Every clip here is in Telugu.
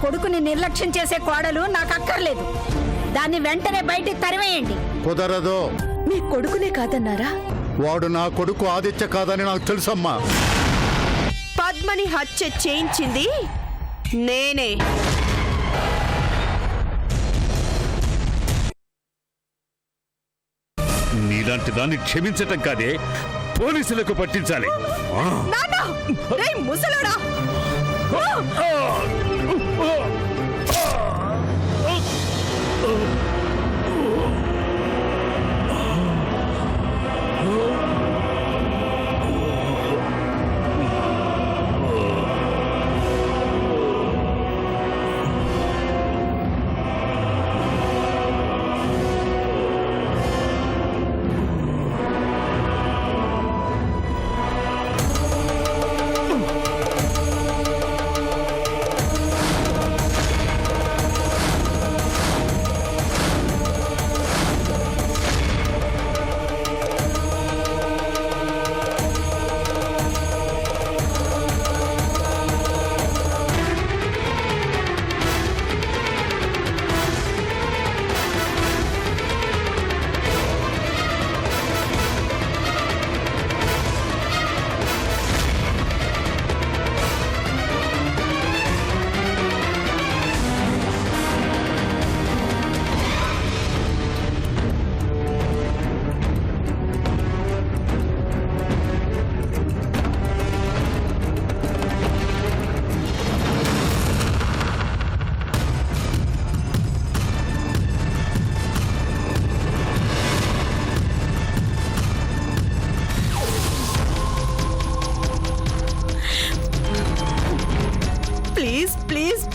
కొడుకుని నిర్లక్ష్యం చేసే కోడలు నాకు అక్కర్లేదు. దాన్ని వెంటనే బయటికి తరివేయండి. కుదరదు. మీ కొడుకునే కాదన్నారా? వాడు నా కొడుకు ఆదిత్య కాదని నాకు తెలుసమ్మా. పద్మని హత్య చేయించింది నేనే. నీలాంటి దాన్ని క్షమించటం కాదే, పోలీసులకు పట్టించాలి. నాన్న, రేయ్ ముసలోడా!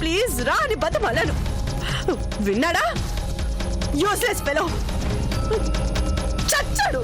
ప్లీజ్ రా అని బతమాలను. విన్నాడా? యూస్లెస్ ఫెలో చచ్చాడు.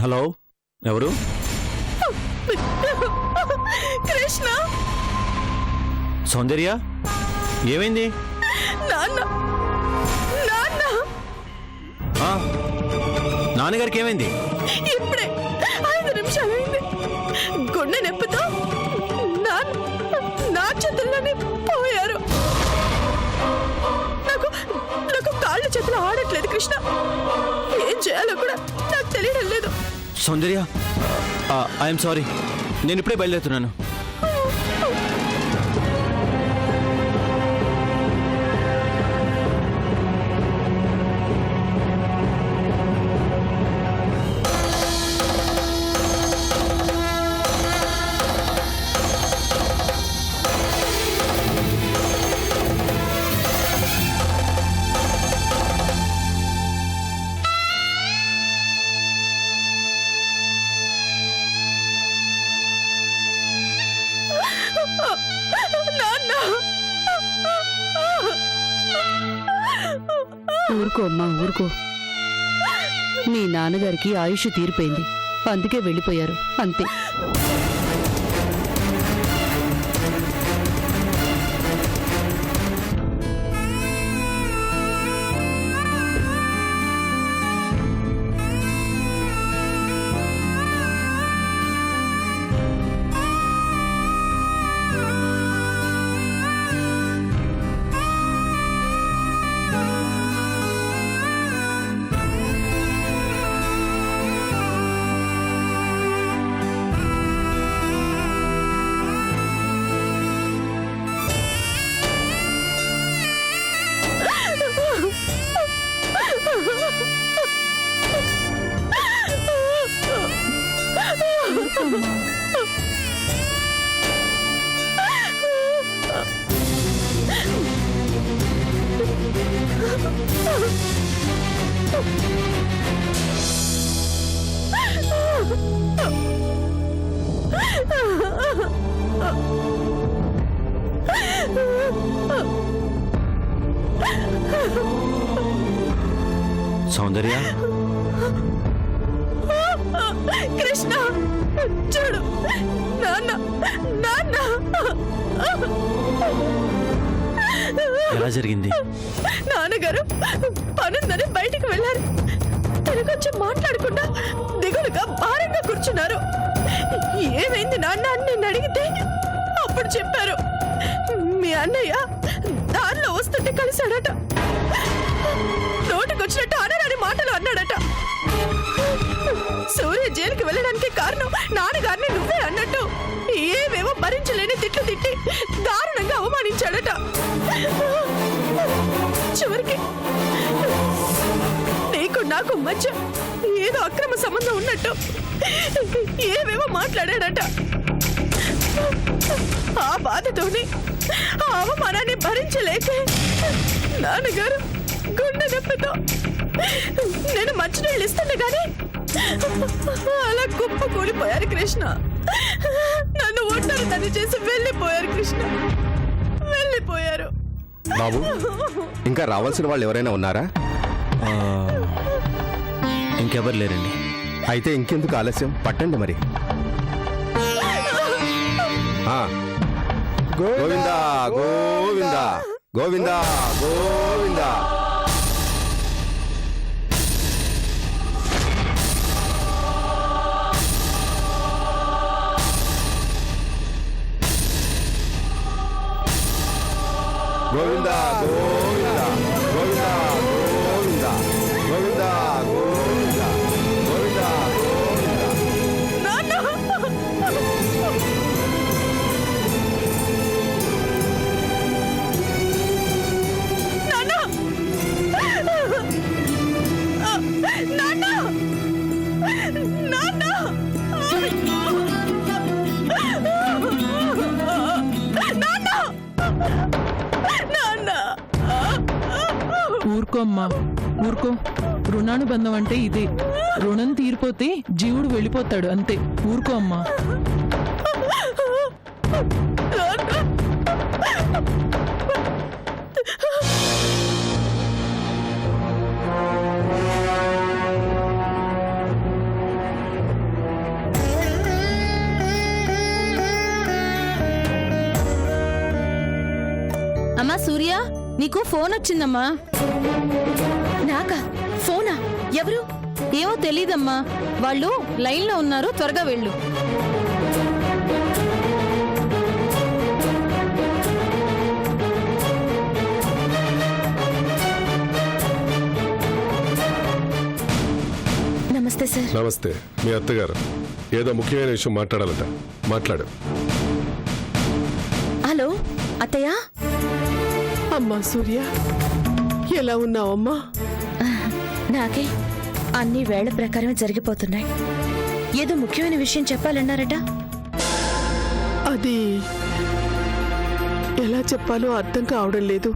హలో, ఎవరు? కృష్ణ. సౌందర్య, ఏమైంది? నాన్న, నాన్న. నాన్నగారికి ఏమైంది? ఇప్పుడే 5 నిమిషాలైంది. గుండె నొప్పితో నా చేతుల్లోనే పోయారు. నాకు కాళ్ళు చేతులు ఆడట్లేదు కృష్ణ. ఏం చేయాలో కూడా నాకు తెలియడం లేదు. సౌందర్య, ఐఎమ్ సారీ. నేను ఇప్పుడే బయలుదేరుతున్నాను. ఊరుకో అమ్మా, ఊరుకో. మీ నాన్నగారికి ఆయుష్ తీరిపోయింది, అందుకే వెళ్ళిపోయారు, అంతే. సౌందర్య, కృష్ణ చూడు, నాన్న నాన్న. ఎలా జరిగింది? నాన్నగారు పనుందని బయటికి వెళ్ళారు. తిరిగొచ్చి మాట్లాడకుండా దిగులుగా భారంగా కూర్చున్నారు. ఏమైంది నాన్న అని నేను అడిగితే అప్పుడు చెప్పారు, మీ అన్నయ్య దారిలో వస్తుంటే కలిశాడట. నోటికొచ్చినట్టు అనరాని మాటలు అన్నాడట. సూర్య జైలుకి వెళ్ళడానికి కారణం నాన్నగారిని నువ్వే అన్నట్టు ఏవేవో భరించలేని తిట్లు తిట్టి దారుణంగా అవమానించాడట. చివరికి నీకు నాకు మధ్య ఏదో అక్రమ సంబంధం ఉన్నట్టు ఏవేవో మాట్లాడాడట. ఆ బాధతోనే ఆ అవమానాన్ని భరించలేక నాన్నగారు గుండె నొప్పితో నేను మంచినీళ్ళు ఇస్తుండే గాని అలా కుప్ప కూలిపోయారు కృష్ణ. నన్ను ఒంటరి తను చేసి వెళ్ళిపోయారు కృష్ణ, వెళ్ళిపోయారు. బాబు, ఇంకా రావాల్సిన వాళ్ళు ఎవరైనా ఉన్నారా? ఇంకెవరు లేరండి. అయితే ఇంకెందుకు ఆలస్యం, పట్టండి మరి. గోవిందా గోవిందా గోవిందా గోవిందా. గోవిందా గోవిందా గోవిందా గోవిందా గోవిందా గోవిందా గోవిందా గోవిందా. ఊరుకో అమ్మా, ఊరుకో. రుణానుబంధం అంటే ఇదే. రుణం తీరిపోతే జీవుడు వెళ్ళిపోతాడు, అంతే. ఊరుకో అమ్మా. అమ్మా సూర్య, నీకు ఫోన్ వచ్చిందమ్మా. నాకా ఫోనా? ఎవరు? ఏమో తెలీదమ్మా, వాళ్ళు లైన్లో ఉన్నారు, త్వరగా వెళ్ళు. నమస్తే సార్. నమస్తే. మీ అత్తగారు ఏదో ముఖ్యమైన విషయం మాట్లాడాలట, మాట్లాడు. హలో అత్తయ్య. అమ్మా సూర్య, ఎలా ఉన్నావమ్మా? నాకే అన్ని వేళ ప్రకారమే జరిగిపోతున్నాయి. ఏదో ముఖ్యమైన విషయం చెప్పాలన్నారట. అది ఎలా చెప్పాలో అర్థం కావడం లేదు.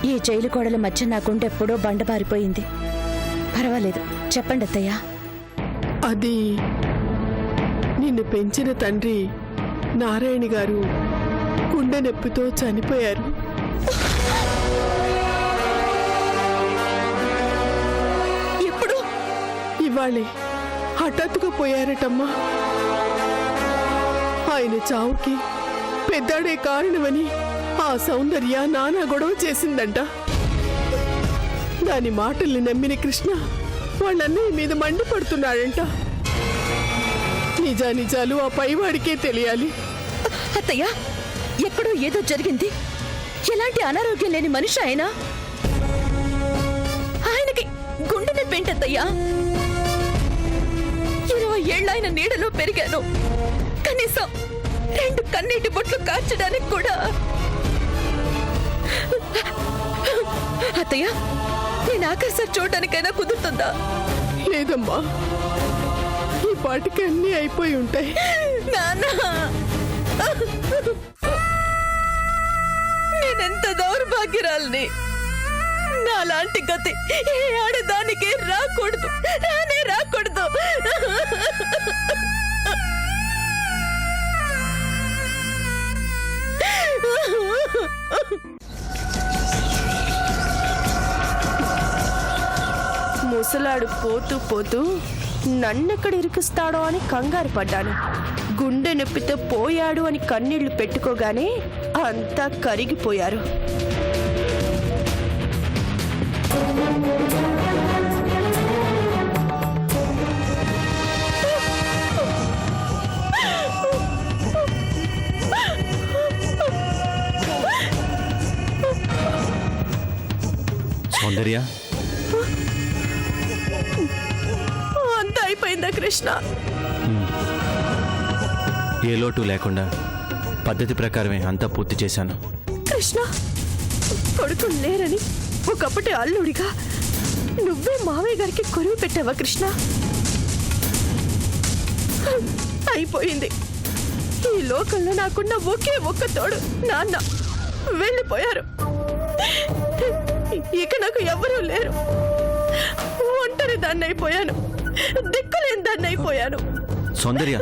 ఈ జైలు గోడల మధ్య నా గుండె ఎప్పుడో బండబారిపోయింది. పర్వాలేదు, చెప్పండి అత్తయ్య. అది నిన్ను పెంచిన తండ్రి నారాయణ గారు గుండె నొప్పితో చనిపోయారు. ఎప్పుడు? ఇవాళే హఠాత్తుగా పోయారటమ్మా. ఆయన చావుకి పెద్దాడే కారణమని ఆ సౌందర్య నానా గొడవ చేసిందంట. దాని మాటల్ని నమ్మిన కృష్ణ వాళ్ళన్నయ్య మీద మండిపడుతున్నాడంట. నిజానిజాలు ఆ పైవాడికే తెలియాలి. అత్తయ్య, ఎక్కడో ఏదో జరిగింది. ఎలాంటి అనారోగ్యం లేని మనిషి ఆయన. ఆయనకి గుండె నొప్పి ఏంటత్తయ్యా? 20 ఏళ్ళ ఆయన నీడలో పెరిగాను. కనీసం 2 కన్నీటి బొట్లు కార్చడానికి కూడా. అత్తయ్య, నేను ఆఖరిసారి చూడడానికైనా కుదురుతుందా? లేదమ్మా, ఈ పాటికి అన్నీ అయిపోయి ఉంటాయి. నాన్న, నేనెంత దౌర్భాగ్యురాల్ని. నాలాంటి గతి ఏ ఆడదానికి రాకూడదు, రానే రాకూడదు. ముసలాడు పోతూ పోతూ నన్నెక్కడ ఇరికిస్తాడో అని కంగారు పడ్డాను. గుండె నొప్పితో పోయాడు అని కన్నీళ్లు పెట్టుకోగానే అంతా కరిగిపోయారు. సౌందర్య, అంతా అయిపోయిందా కృష్ణ? ఏ లోటు లేకుండా పద్ధతి ప్రకారమే అంతా పూర్తి చేశాను. కృష్ణ, కొడుకులు లేరని ఒకప్పటి అల్లుడిగా నువ్వే మావయ్య గారికి కొరువు పెట్టావా కృష్ణ? అయిపోయింది. ఈ లోకంలో నాకున్న ఒకే ఒక్క తోడు నాన్న వెళ్ళిపోయారు. ఇక నాకు ఎవరూ లేరు. ఒంటరి దాన్ని అయిపోయాను, దిక్కులేని దాన్ని అయిపోయాను. సౌందర్య,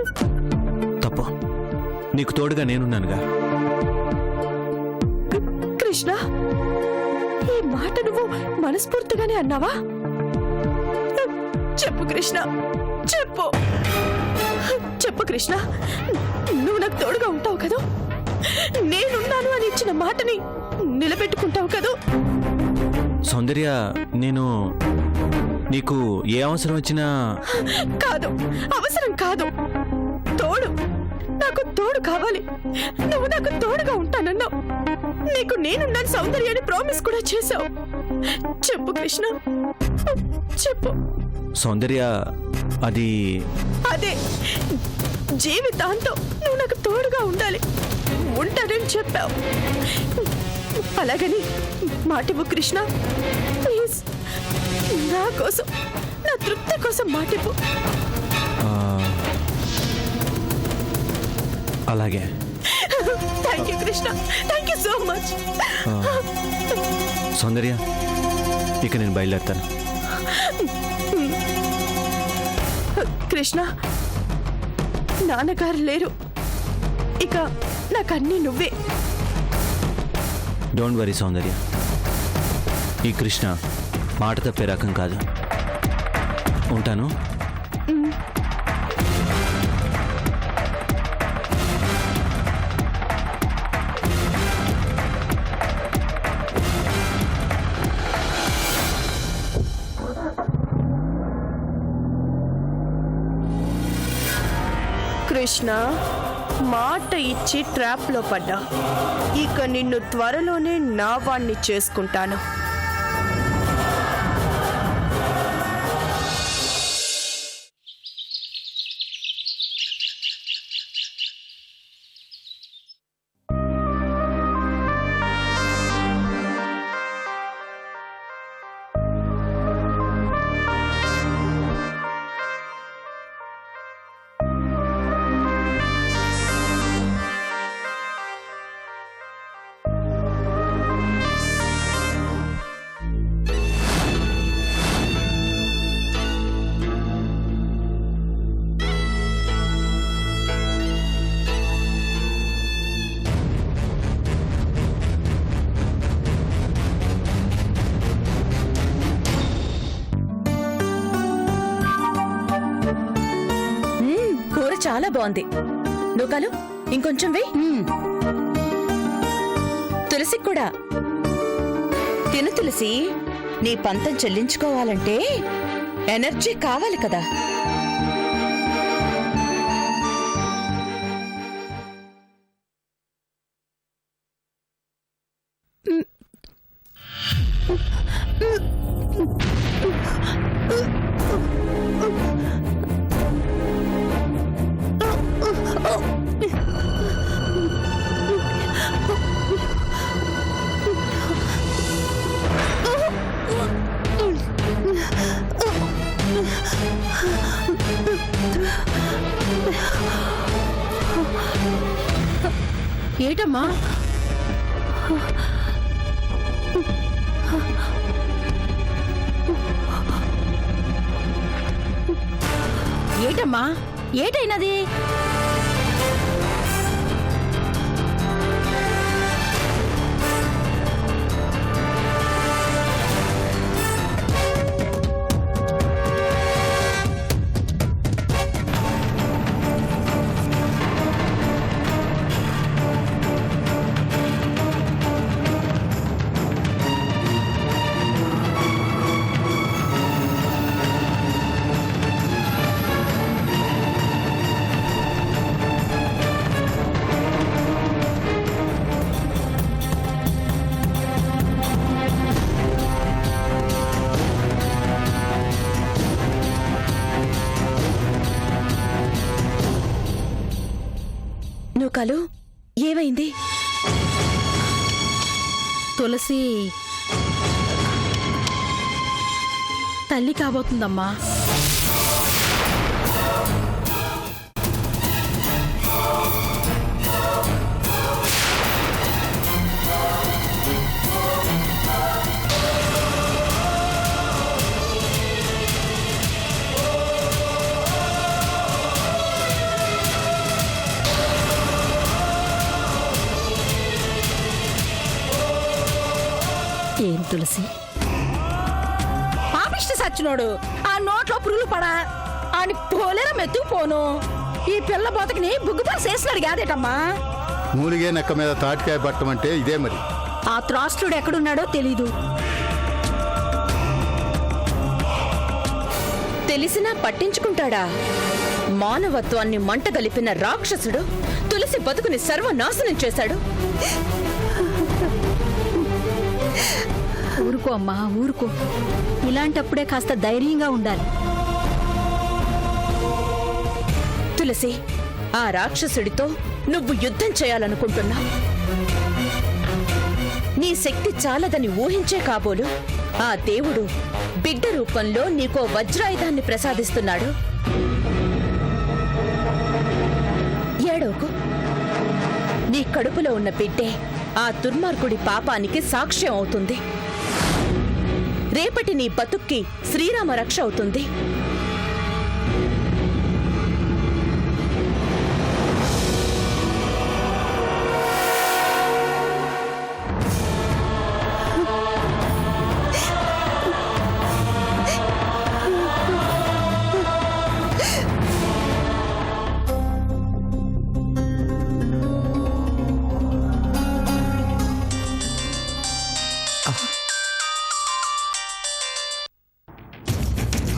తప్పు. నీకు తోడుగా నేనున్నానుగా. కృష్ణ, ఈ మాట నువ్వు మనస్ఫూర్తిగానే అన్నావా? చెప్పు కృష్ణ, చెప్పు చెప్పు కృష్ణ. నువ్వు నాకు తోడుగా ఉంటావు కదా? నేనున్నాను అని ఇచ్చిన మాటని నిలబెట్టుకుంటావు కదా? సౌందర్య, నేను నీకు ఏ అవసరం వచ్చినా... కాదు, అవసరం కాదు, తోడు. నాకు తోడు కావాలి. నువ్వు నాకు తోడుగా ఉంటానన్నావు. నీకు నేనున్నాను సౌందర్యాన్ని ప్రామిస్ కూడా చేశావు. చెప్పు కృష్ణ, చెప్పు. సౌందర్య, అది... అదే, జీవితాంతం నువ్వు నాకు తోడుగా ఉండాలి. ఉంటానని చెప్పావు. అలాగని మాటివ్వు కృష్ణ, ప్లీజ్. నా కోసం, నా తృప్తి కోసం మాటివ్వు. అలాగే. Thank you Krishna, thank you so much. Soundarya, ఇక నేను బయలుదేరుతాను. కృష్ణ, నాన్నగారు లేరు. ఇక నాకన్నీ నువ్వే. డోంట్ వరీ సౌందర్య, ఈ కృష్ణ మాట తప్పే రకం కాదు. ఉంటాను. కృష్ణ, మాట ఇచ్చి ట్రాప్ లో పడ్డా. ఇక నిన్ను త్వరలోనే నా వాణ్ణి చేసుకుంటాను. చాలా బాగుంది. నువ్వు కలు, ఇంకొంచెం వే. తులసి కూడా తిను. తులసి, నీ పంతం చెల్లించుకోవాలంటే ఎనర్జీ కావాలి కదా. ఏటమ్మా? ఏటమ్మా ఏటైనది? నూకాలు ఏమైంది? తులసి తల్లి కాబోతుందమ్మా. ఏం తులసి పాపిష్టి సచ్చినోడు, ఆ నోట్లో పురుగులు పడా అని పోలేరా మెత్తుకుపోను. ఈ పిల్ల బతుకుని బుగ్గుపాలు చేసినాడు కాదేటమ్మా. మూలిగే నెక్క మీద తాటికాయ పట్టమంటే ఇదే మరి. ఆ త్రాష్ట్రుడు ఎక్కడున్నాడో తెలీదు. తెలిసినా పట్టించుకుంటాడా? మానవత్వాన్ని మంటగలిపిన రాక్షసుడు తులసి బతుకుని సర్వనాశనం చేశాడు. ఊరుకో అమ్మా ఊరుకో. ఇలాంటప్పుడే కాస్త ధైర్యంగా ఉండాలి. తులసి, ఆ రాక్షసుడితో నువ్వు యుద్ధం చేయాలనుకుంటున్నా. నీ శక్తి చాలదని ఊహించే కాబోలు ఆ దేవుడు బిడ్డ రూపంలో నీకో వజ్రాయుధాన్ని ప్రసాదిస్తున్నాడు. ఏడోకు. నీ కడుపులో ఉన్న బిడ్డే ఆ దుర్మార్గుడి పాపానికి సాక్ష్యం అవుతుంది. రేపటి నీ బతుక్కి శ్రీరామ రక్ష అవుతుంది.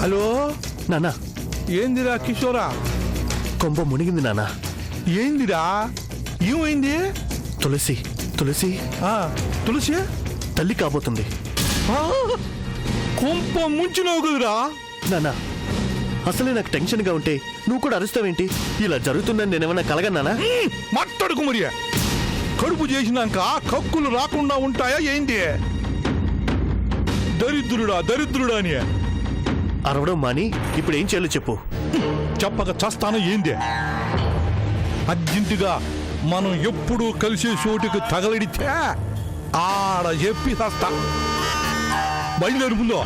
హలో నానా, ఏందిరా కిషోరా? కొంప మునిగింది నానా. ఏందిరా? ఏమైంది? తులసి తులసి తులసి తల్లి కాబోతుంది. కొంప ముంచినావు కదరా నానా. అసలే నాకు టెన్షన్గా ఉంటే నువ్వు కూడా అరుస్తావేంటి? ఇలా జరుగుతుందని నేనేమన్నా కలగన్నానా? మాట్లాడుకు మరి. కడుపు చేసినాక కక్కులు రాకుండా ఉంటాయా ఏంది? దరిద్రుడా దరిద్రుడా అని అరవడం మాని ఇప్పుడు ఏం చేయాలో చెప్పు. చెప్పక చస్తాను ఏంది? అర్జెంటుగా మనం ఎప్పుడు కలిసే చోటుకు తగలడితే ఆడ చెప్పి చస్తా. బయలుదేరు ముందు.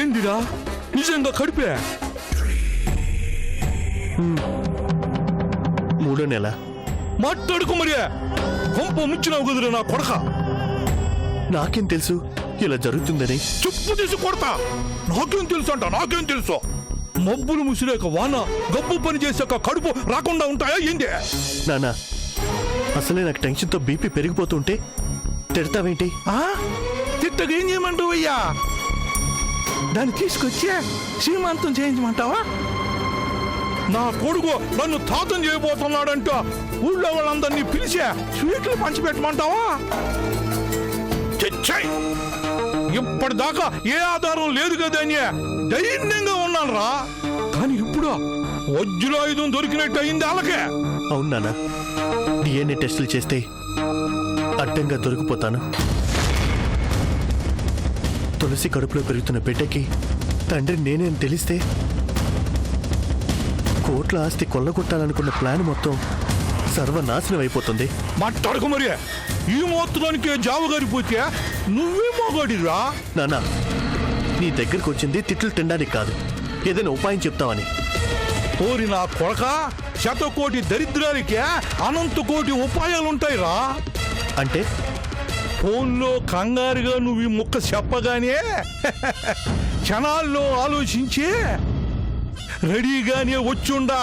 ఏందిరా నిజంగా కడిపే? 3వ నెల. మాట్లాడుకు మరి. కొంప ముచ్చినావు కుదురు నా కొడక. నాకేం తెలుసు ఇలా జరుగుతుందని? చెప్పు తీసి కొడతా. నాకేం తెలుసు అంట? నాకేం తెలుసు? మబ్బులు ముసిరేక వాన గబ్బు పని చేసాక కడుపు రాకుండా ఉంటాయా ఏంది? నానా, అసలే నాకు టెన్షన్తో బీపీ పెరిగిపోతుంటే తిడతావేంటి? తిట్టగా ఏం చేయమంటావు అయ్యా? దాన్ని తీసుకొచ్చి శ్రీమంతం చేయించమంటావా? నా కొడుకు నన్ను తాతం చేయబోతున్నాడంట ఊళ్ళో వాళ్ళందరినీ పిలిచే స్వీట్లు పంచిపెట్టమంటావా? ఇప్పటిదాకా ఏ ఆధారం లేదు కదని ధైర్యంగా ఉన్నాను రా. కానీ ఇప్పుడు వజ్రాయుధం దొరికినట్టు అయింది వాళ్ళకే. అవును నాన్న, డిఎన్ఏ టెస్టులు చేస్తే అడ్డంగా దొరికిపోతాను. తులసి కడుపులో పెరుగుతున్న బిడ్డకి తండ్రి నేనే అని తెలిస్తే కోట్ల ఆస్తి కొల్లగొట్టాలనుకున్న ప్లాన్ మొత్తం సర్వనాశనం అయిపోతుంది. మాట్లాడకు మరి. ఈ మాత్రానికే జావ గారిపోతే నువ్వే మగాడిరా. నానా, నీ దగ్గరికి వచ్చింది తిట్లు తినడానికి కాదు, ఏదైనా ఉపాయం చెప్తావని. ఓరి నా కొడక, 100 కోటి దరిద్రానికే అనంత కోటి ఉపాయాలుంటాయిరా. అంటే ఫోన్లో కంగారుగా నువ్వు ఈ ముక్క చెప్పగానే క్షణాల్లో ఆలోచించి రెడీగానే వచ్చుండా.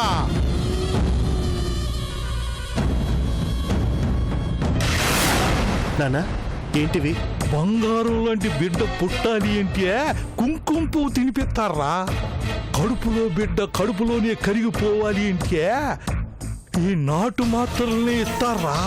నానా, ఏంటివి? బంగారం లాంటి బిడ్డ పుట్టాలి అంటే కుంకుమ పువ్వు తినిపిస్తారా. కడుపులో బిడ్డ కడుపులోనే కరిగిపోవాలి అంటే ఈ నాటు మాత్రలనే ఇస్తారా.